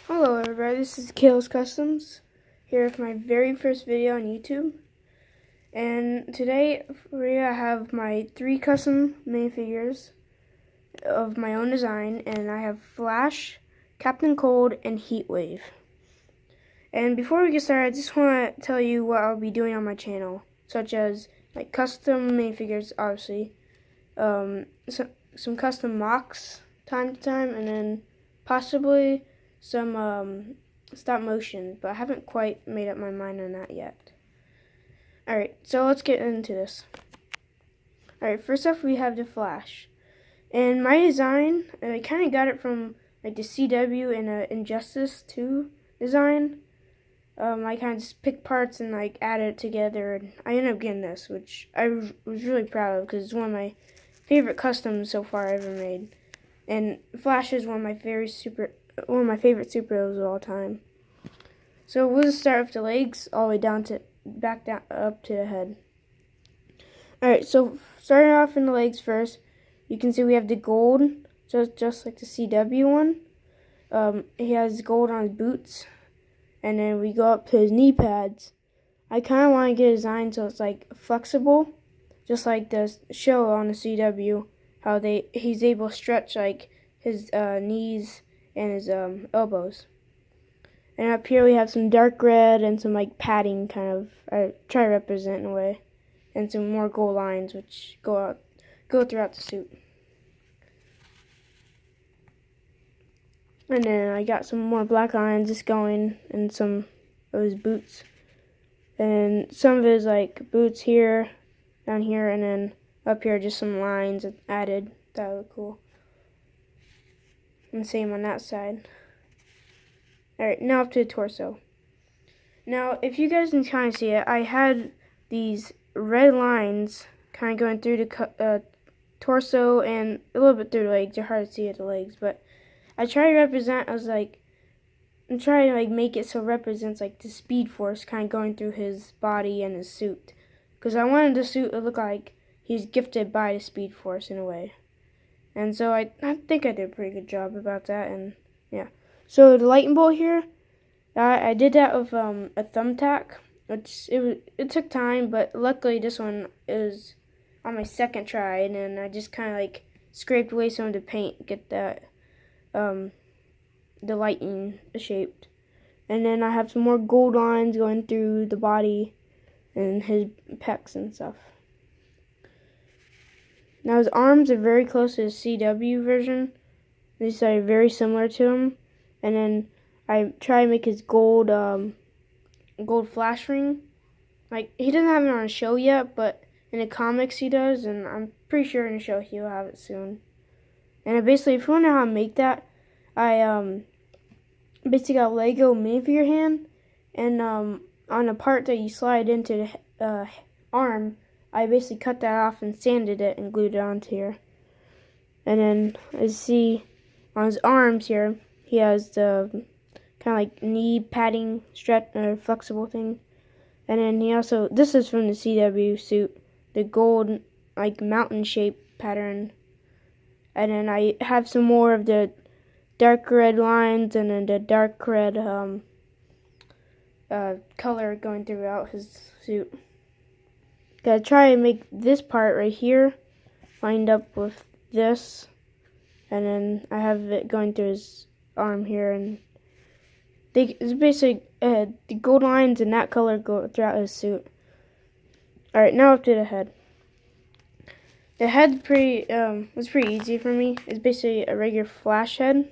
Hello everybody, this is Kale's Customs, here with my very first video on YouTube. And today for you I have my 3 custom minifigures of my own design, and I have Flash, Captain Cold, and Heatwave. And before we get started, I just want to tell you what I'll be doing on my channel, such as like custom minifigures, obviously, some custom mocks time to time, and then possibly some stop motion, but I haven't quite made up my mind on that yet. Alright, so let's get into this. Alright, first off we have the Flash. And my design, I kind of got it from like the CW and Injustice 2 design. I kind of just picked parts and like added it together, and I ended up getting this, which I was really proud of because it's one of my favorite customs so far I've ever made. And Flash is one of my favorite superheroes of all time. So we'll just start with the legs all the way down up to the head. Alright, so starting off in the legs first, you can see we have the gold, just like the CW one. He has gold on his boots, and then we go up to his knee pads. I kind of want to get a design so it's like flexible, just like the show on the CW, how he's able to stretch like his knees and his elbows. And up here we have some dark red and some like padding kind of, I try to represent in a way, and some more gold lines which go throughout the suit. And then I got some more black lines just going in some of his boots. And some of his like boots here, down here, and then up here just some lines added. That would look cool. And same on that side. Alright, now up to the torso. Now, if you guys can kind of see it, I had these red lines kind of going through the torso and a little bit through the legs. They're hard to see at the legs, but I try to represent, I'm trying to like make it so it represents like the speed force kind of going through his body and his suit. Because I wanted the suit to look like he's gifted by the speed force in a way. And so I think I did a pretty good job about that, and yeah. So the lightning bolt here, I did that with a thumbtack, which it took time, but luckily this one is on my second try, and then I just kind of like scraped away some of the paint, get that the lightning shaped. And then I have some more gold lines going through the body and his pecs and stuff. Now his arms are very close to the CW version. These are very similar to him. And then I try to make his gold flash ring. Like, he doesn't have it on a show yet, but in the comics he does, and I'm pretty sure in the show he'll have it soon. And basically, if you want to know how to make that, I basically got a Lego minifigure hand, and on the part that you slide into the arm, I basically cut that off and sanded it and glued it onto here. And then I see on his arms here, he has the kind of like knee padding stretch flexible thing. And then he also, this is from the CW suit, the gold like mountain shape pattern. And then I have some more of the dark red lines and then the dark red color going throughout his suit. Gotta try and make this part right here lined up with this, and then I have it going through his arm here, and it's basically the gold lines and that color go throughout his suit. Alright, now up to the head. The head's was pretty easy for me. It's basically a regular Flash head,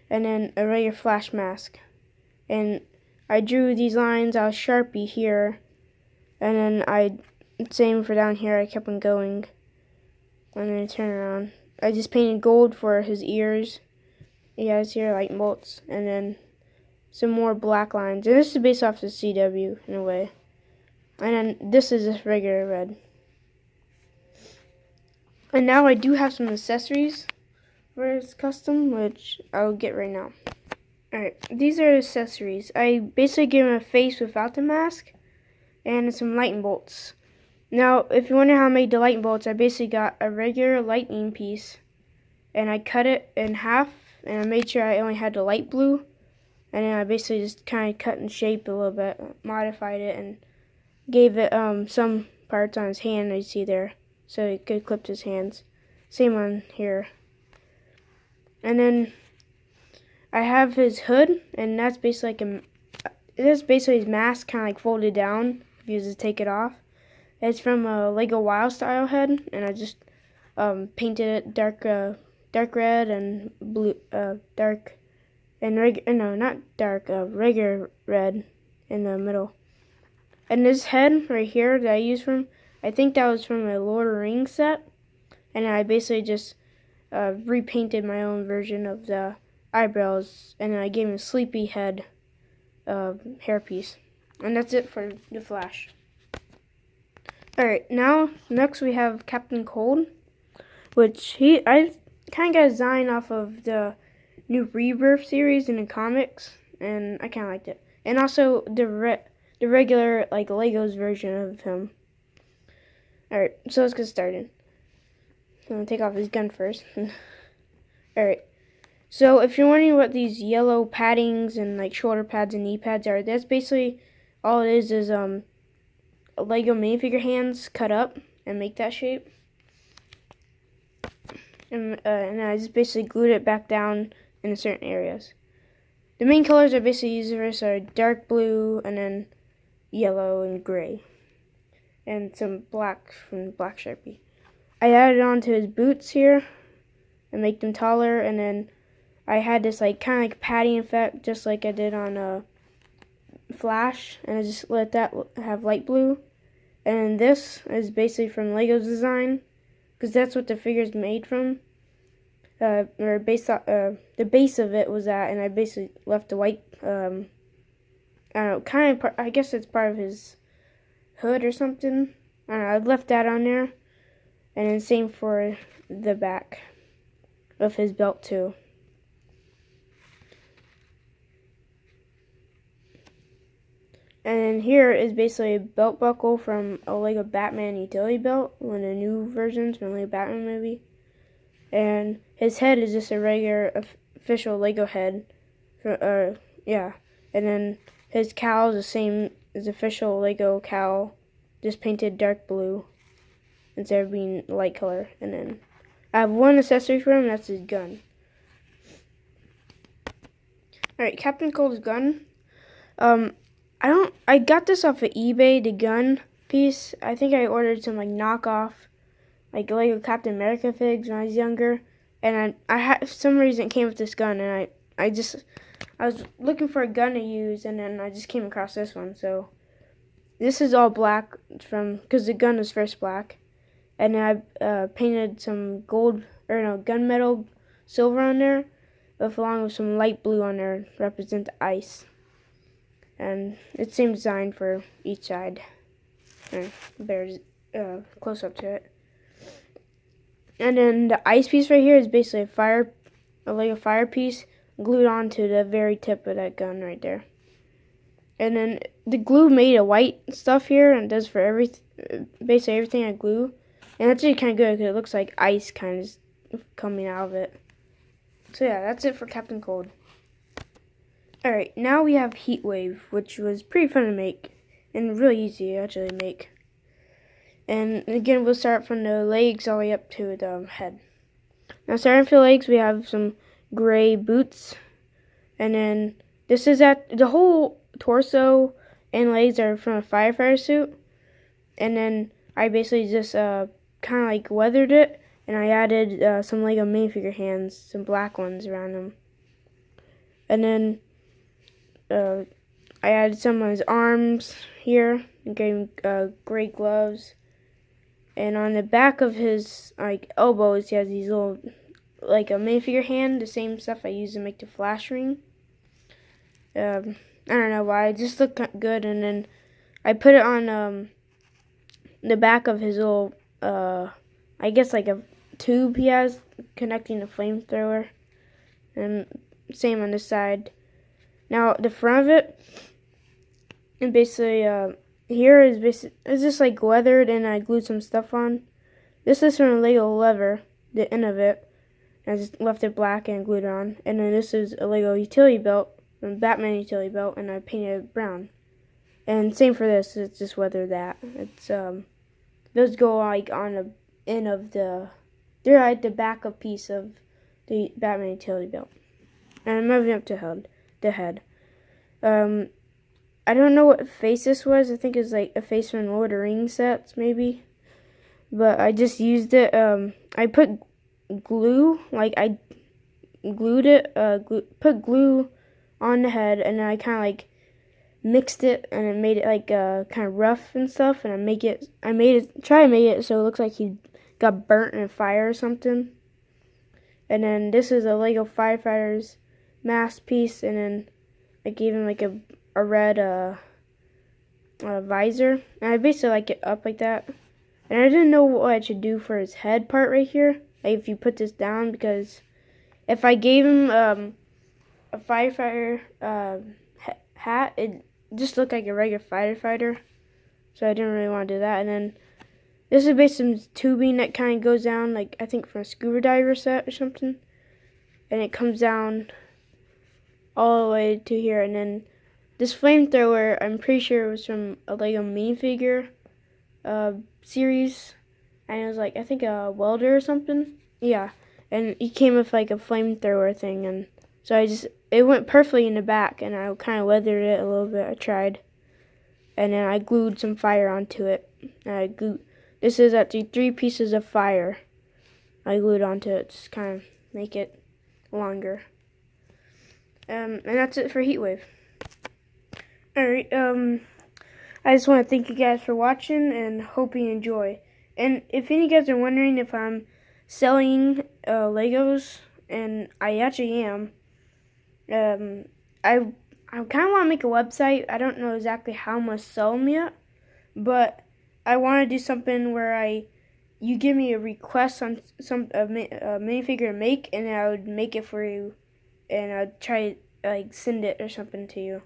and then a regular Flash mask. And I drew these lines out of Sharpie here, and then same for down here, I kept on going. And then I turn around. I just painted gold for his ears. He has here lightning bolts, and then some more black lines. And this is based off the CW in a way. And then this is just regular red. And now I do have some accessories for his custom, which I'll get right now. Alright, these are the accessories. I basically gave him a face without the mask, and some lightning bolts. Now, if you wonder how I made the lightning bolts, I basically got a regular lightning piece, and I cut it in half, and I made sure I only had the light blue and then I basically just kind of cut and shaped a little bit, modified it, and gave it some parts on his hand you see there, so he could clip his hands. Same on here. And then I have his hood, and that's basically his mask, kind of like folded down if you just take it off. It's from a Lego Wild Style head, and I just painted it dark red and blue, regular red in the middle. And this head right here that I used I think that was from a Lord of the Rings set, and I basically just repainted my own version of the eyebrows, and then I gave him a sleepy head hairpiece. And that's it for the Flash. Alright, now next we have Captain Cold, which I kind of got a design off of the new Rebirth series in the comics, and I kind of liked it. And also the regular like Legos version of him. Alright, so let's get started. I'm going to take off his gun first. Alright, so if you're wondering what these yellow paddings and like shoulder pads and knee pads are, that's basically all it is Lego minifigure hands cut up and make that shape. And I just basically glued it back down in certain areas. The main colors I basically use for this are dark blue and then yellow and gray. And some black from Black Sharpie. I added on to his boots here and make them taller, and then I had this like kind of like padding effect just like I did on Flash, and I just let that have light blue. And this is basically from Lego's design, because that's what the figure's made from. Or based on, the base of it was that, and I basically left the white, I don't know, I guess it's part of his hood or something. I don't know, I left that on there. And then same for the back of his belt too. And then here is basically a belt buckle from a Lego Batman utility belt, one of the new versions from the Lego Batman movie. And his head is just a regular official Lego head. Yeah. And then his cowl is the same as official Lego cowl, just painted dark blue instead of being light color. And then I have one accessory for him, that's his gun. Alright, Captain Cold's gun. I got this off of eBay, the gun piece. I think I ordered some like knockoff, like Lego Captain America figs when I was younger. And I had, for some reason it came with this gun, and I was looking for a gun to use, and then I just came across this one. So this is all black because the gun was first black. And then I painted some gunmetal silver on there, along with some light blue on there to represent the ice. And it's the same design for each side. There's close up to it. And then the ice piece right here is basically a Lego fire piece glued onto the very tip of that gun right there. And then the glue made a white stuff here, and it does for basically everything I glue. And that's actually kind of good because it looks like ice kind of coming out of it. So yeah, that's it for Captain Cold. Alright, now we have Heatwave, which was pretty fun to make and really easy to actually make. And again, we'll start from the legs all the way up to the head. Now starting for the legs, we have some gray boots. And then this is the whole torso and legs are from a firefighter suit. And then I basically just kind of like weathered it. And I added some Lego minifigure hands, some black ones around them. And then I added some on his arms here and gave him gray gloves. And on the back of his elbows, he has these little, like a minifigure hand, the same stuff I used to make the Flash ring. I don't know why, it just looked good. And then I put it on the back of his little, I guess like a tube he has connecting the flamethrower. And same on this side. Now the front of it, and basically here it's just like weathered, and I glued some stuff on. This is from a Lego lever, the end of it. I just left it black and glued it on. And then this is a Lego utility belt from Batman utility belt, and I painted it brown. And same for this. It's just weathered that. It's those go like on the end of the. They're like the backup piece of the Batman utility belt. And I'm moving up to the head. I don't know what face this was. I think it was like a face from Lord of the Rings sets, maybe. But I just used it. I put glue, like I glued it, put glue on the head, and then I kind of like mixed it, and it made it like kind of rough and stuff. And try to make it so it looks like he got burnt in a fire or something. And then this is a Lego Firefighters mask piece, and then I gave him like a red visor, and I basically like it up like that. And I didn't know what I should do for his head part right here, like if you put this down, because if I gave him a firefighter hat, it just looked like a regular firefighter, so I didn't really want to do that. And then this is basically some tubing that kind of goes down, like I think from a scuba diver set or something, and it comes down all the way to here. And then this flamethrower, I'm pretty sure it was from a Lego minifigure series, and it was like, I think a welder or something. Yeah, and he came with like a flamethrower thing, and so it went perfectly in the back, and I kind of weathered it a little bit. I tried, and then I glued some fire onto it. And this is actually 3 pieces of fire I glued onto it, just kind of make it longer. And that's it for Heatwave. Alright, I just want to thank you guys for watching and hope you enjoy. And if any of you guys are wondering if I'm selling Legos, and I actually am, I kind of want to make a website. I don't know exactly how I'm going to sell them yet, but I want to do something where you give me a request on a minifigure to make, and I would make it for you, and I'd try to like send it or something to you.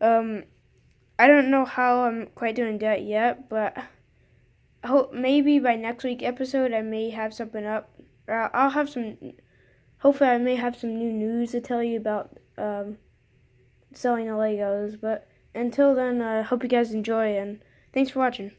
I don't know how I'm quite doing that yet, but I hope maybe by next week's episode I may have something up. Or I'll have some. Hopefully, I may have some new news to tell you about selling the Legos. But until then, I hope you guys enjoy, and thanks for watching.